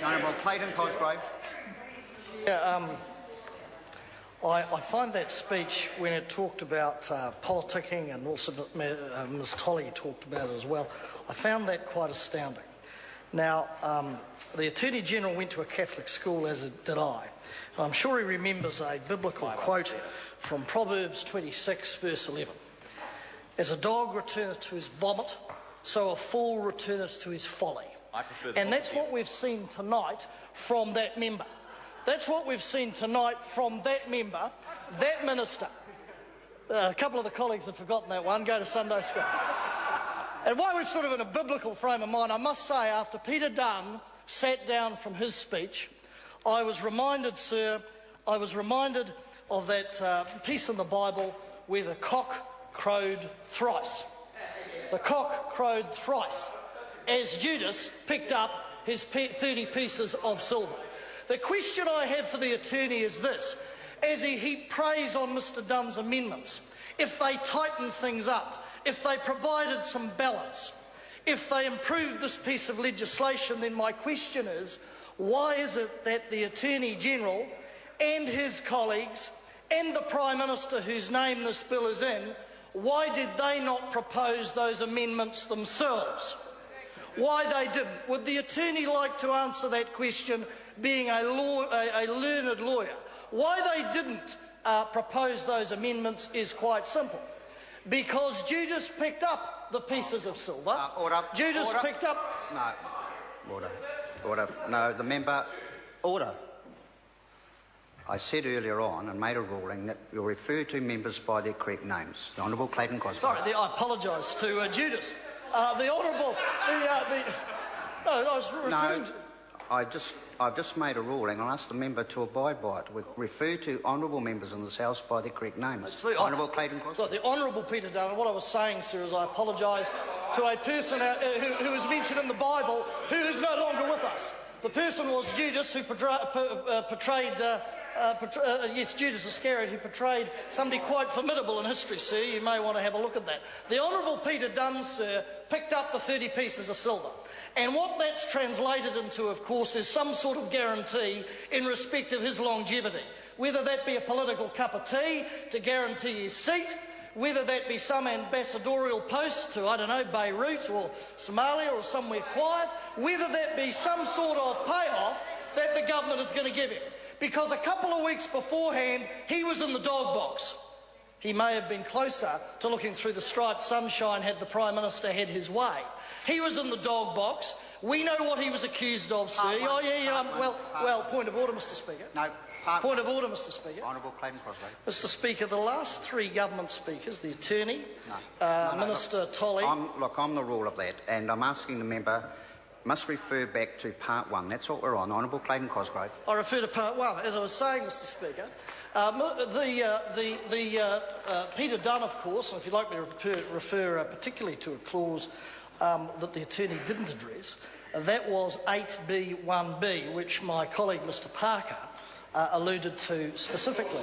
The Honourable Clayton Cosgrove. Yeah, I find that speech, when it talked about politicking, and also Ms Tolley talked about it as well, I found that quite astounding. Now, the Attorney-General went to a Catholic school, as did I. I'm sure he remembers a biblical quote from Proverbs 26, verse 11. As a dog returneth to his vomit, so a fool returneth to his folly. And that's what we've seen tonight from that member. That's what we've seen tonight from that member, that minister. A couple of the colleagues have forgotten that one. Go to Sunday school. And while we're sort of in a biblical frame of mind, I must say, after Peter Dunn sat down from his speech, I was reminded, sir, of that piece in the Bible where the cock crowed thrice. The cock crowed thrice as Judas picked up his 30 pieces of silver. The question I have for the attorney is this: as he heaped praise on Mr Dunn's amendments, if they tightened things up, if they provided some balance, if they improved this piece of legislation, then my question is, why is it that the Attorney-General and his colleagues and the Prime Minister whose name this bill is in, why did they not propose those amendments themselves? Why they didn't? Would the attorney like to answer that question, being a learned lawyer? Why they didn't propose those amendments is quite simple. Because Judas picked up the pieces of silver. Order. Judas Order. picked up... No. Order. No, the member... Order. I said earlier on and made a ruling that you'll refer to members by their correct names. The Honourable Clayton Cosgrove. Sorry, I apologise to Judas. The Honourable... No, I was referring to... I've just made a ruling. I'll ask the member to abide by it. We refer to honourable members in this House by their correct names. Absolutely. Honourable Clayton Cosgrove. So the Honourable Peter Dunn, what I was saying, sir, is I apologise to a person who was mentioned in the Bible who is no longer with us. The person was Judas, who portrayed... yes, Judas Iscariot, who portrayed somebody quite formidable in history, sir. You may want to have a look at that. The Honourable Peter Dunn, sir, picked up the 30 pieces of silver. And what that's translated into, of course, is some sort of guarantee in respect of his longevity, whether that be a political cup of tea to guarantee his seat, whether that be some ambassadorial post to, I don't know, Beirut or Somalia or somewhere quiet, whether that be some sort of payoff that the government is going to give him. Because a couple of weeks beforehand, he was in the dog box. He may have been closer to looking through the striped sunshine had the Prime Minister had his way. He was in the dog box. We know what he was accused of, sir. Well, point of order, Mr Speaker. No, point of order, Mr Speaker. Honourable Clayton Cosgrove. Mr Speaker, the last three government speakers, the Attorney, Minister Tolley... I'm the rule of that, and I'm asking the member must refer back to part one. That's what we're on. Honourable Clayton Cosgrove. I refer to part one. As I was saying, Mr Speaker, Peter Dunn, of course, and if you'd like me to refer particularly to a clause that the Attorney didn't address, that was 8B1B, which my colleague Mr Parker alluded to specifically,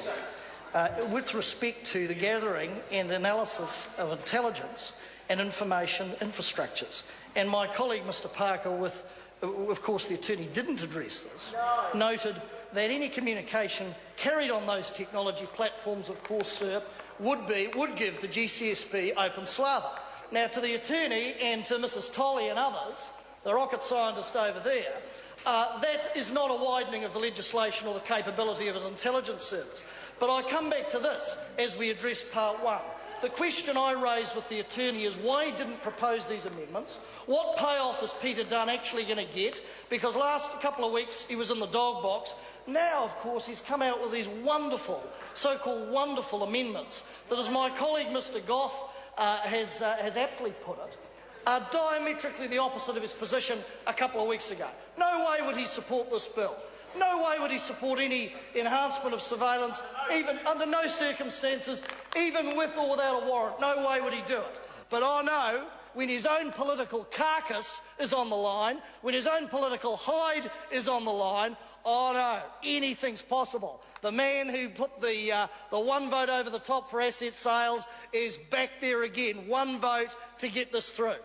with respect to the gathering and analysis of intelligence and information infrastructures. And my colleague Mr Parker, of course the Attorney didn't address this, noted that any communication carried on those technology platforms, of course, sir, would give the GCSB open slather. Now, to the Attorney and to Mrs Tolley and others, the rocket scientist over there, that is not a widening of the legislation or the capability of an intelligence service. But I come back to this as we address part one. The question I raised with the Attorney is why he didn't propose these amendments. What payoff is Peter Dunn actually going to get? Because last couple of weeks he was in the dog box. Now, of course, he's come out with these wonderful, so-called wonderful amendments that, as my colleague Mr Goff has aptly put it, are diametrically the opposite of his position a couple of weeks ago. No way would he support this bill. No way would he support any enhancement of surveillance, even under no circumstances, even with or without a warrant. No way would he do it. But I know when his own political carcass is on the line, when his own political hide is on the line, oh no, anything's possible. The man who put the one vote over the top for asset sales is back there again, one vote to get this through.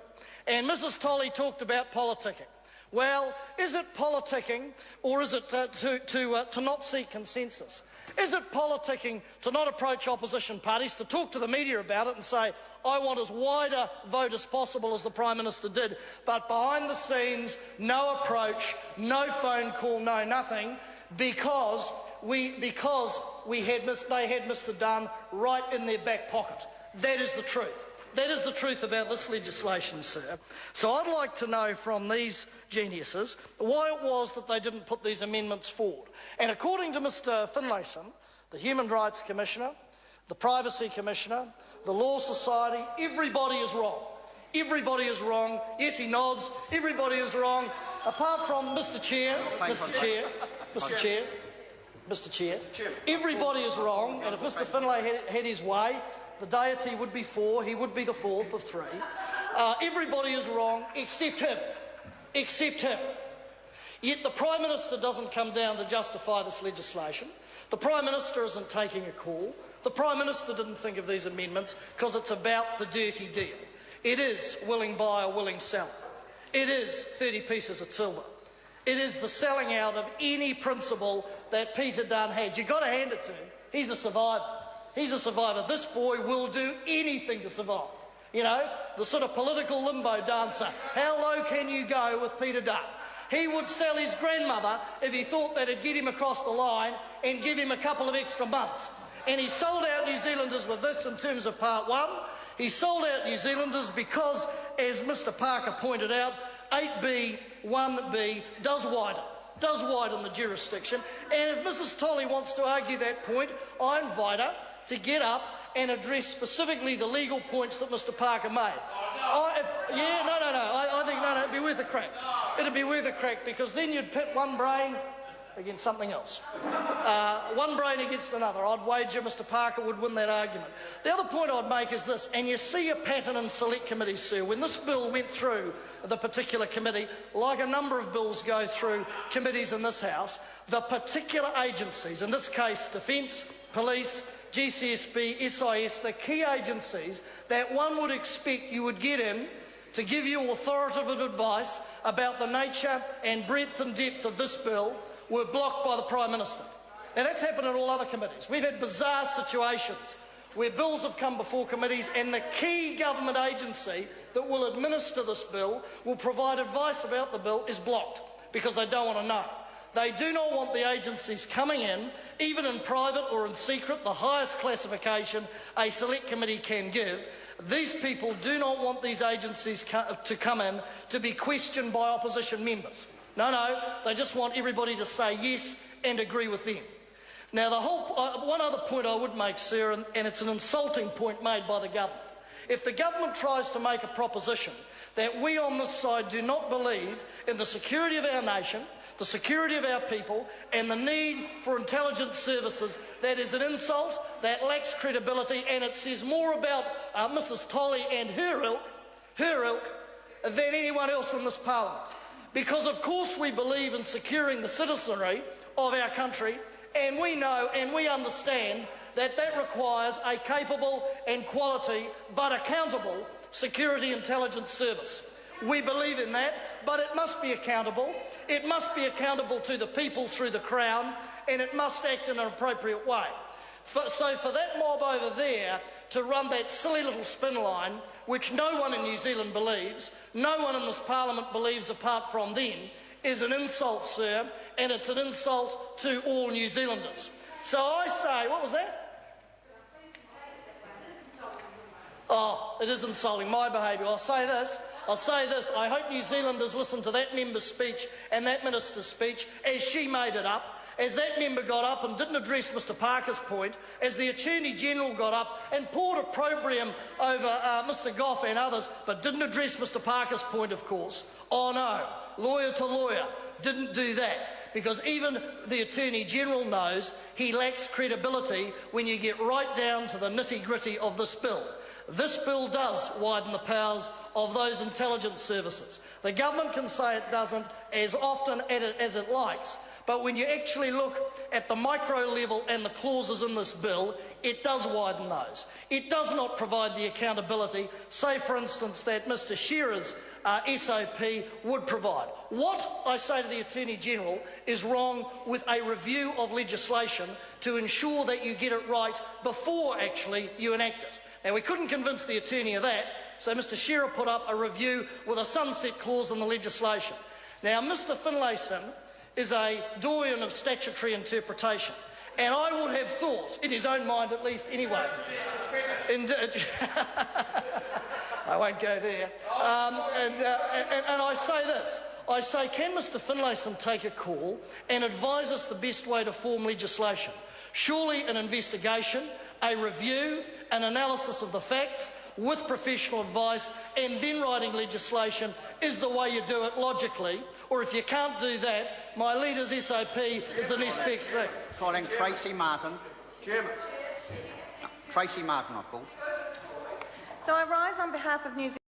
And Mrs Tolley talked about politicking. Well, is it politicking, or is it to not seek consensus? Is it politicking to not approach opposition parties, to talk to the media about it and say, I want as wide a vote as possible as the Prime Minister did, but behind the scenes, no approach, no phone call, no nothing, because they had Mr Dunn right in their back pocket. That is the truth. That is the truth about this legislation, sir. So I'd like to know from these geniuses why it was that they didn't put these amendments forward. And according to Mr Finlayson, the Human Rights Commissioner, the Privacy Commissioner, the Law Society, everybody is wrong. Everybody is wrong. Yes, he nods. Everybody is wrong. Apart from Mr Chair, everybody is wrong. And if Mr Finlay had his way, the deity would be four, he would be the fourth of three. Everybody is wrong except him. Except him. Yet the Prime Minister doesn't come down to justify this legislation. The Prime Minister isn't taking a call. The Prime Minister didn't think of these amendments because it's about the dirty deal. It is willing buyer, willing seller. It is 30 pieces of silver. It is the selling out of any principle that Peter Dunn had. You've got to hand it to him. He's a survivor. He's a survivor. This boy will do anything to survive. You know, the sort of political limbo dancer. How low can you go with Peter Dunn? He would sell his grandmother if he thought that it'd get him across the line and give him a couple of extra months. And he sold out New Zealanders with this in terms of part one. He sold out New Zealanders because, as Mr Parker pointed out, 8B, 1B does widen the jurisdiction. And if Mrs Tolley wants to argue that point, I invite her to get up and address specifically the legal points that Mr Parker made. I think it'd be worth a crack. It'd be worth a crack, because then you'd pit one brain against something else. One brain against another. I'd wager Mr Parker would win that argument. The other point I'd make is this, and you see a pattern in select committees, sir. When this bill went through the particular committee, like a number of bills go through committees in this House, the particular agencies, in this case Defence, Police, GCSB, SIS, the key agencies that one would expect you would get in to give you authoritative advice about the nature and breadth and depth of this bill, were blocked by the Prime Minister. Now that's happened in all other committees. We've had bizarre situations where bills have come before committees and the key government agency that will administer this bill, will provide advice about the bill, is blocked because they don't want to know. They do not want the agencies coming in, even in private or in secret, the highest classification a select committee can give. These people do not want these agencies to come in to be questioned by opposition members. No, they just want everybody to say yes and agree with them. Now, one other point I would make, sir, and it's an insulting point made by the government. If the government tries to make a proposition that we on this side do not believe in the security of our nation, the security of our people, and the need for intelligence services, that is an insult, that lacks credibility, and it says more about Mrs Tolley and her ilk, than anyone else in this parliament. Because of course we believe in securing the citizenry of our country, and we know and we understand that that requires a capable and quality but accountable security intelligence service. We believe in that, but it must be accountable. It must be accountable to the people through the Crown, and it must act in an appropriate way. So for that mob over there to run that silly little spin line, which no one in New Zealand believes, no one in this parliament believes apart from them, is an insult, sir, and it's an insult to all New Zealanders. So I say, what was that? Oh, it is insulting, my behaviour. I'll say this, I hope New Zealanders listen to that member's speech and that minister's speech as she made it up, as that member got up and didn't address Mr Parker's point, as the Attorney-General got up and poured opprobrium over Mr Goff and others, but didn't address Mr Parker's point, of course. Oh no, lawyer to lawyer, didn't do that, because even the Attorney-General knows he lacks credibility when you get right down to the nitty-gritty of this bill. This bill does widen the powers of those intelligence services. The government can say it doesn't as often as it likes, but when you actually look at the micro level and the clauses in this bill, it does widen those. It does not provide the accountability, say for instance that Mr Shearer's SOP would provide. What, I say to the Attorney-General, is wrong with a review of legislation to ensure that you get it right before actually you enact it. Now, we couldn't convince the Attorney of that, so Mr Shearer put up a review with a sunset clause in the legislation. Now, Mr Finlayson is a doyen of statutory interpretation, and I would have thought, in his own mind at least anyway, I won't go there, and I say this, I say, can Mr Finlayson take a call and advise us the best way to form legislation? Surely an investigation, a review, an analysis of the facts with professional advice and then writing legislation is the way you do it logically, or if you can't do that, my leader's SOP is the next best thing. Calling Tracy Martin. Chairman. No, Tracy Martin, I call. So I rise on behalf of New Zealand.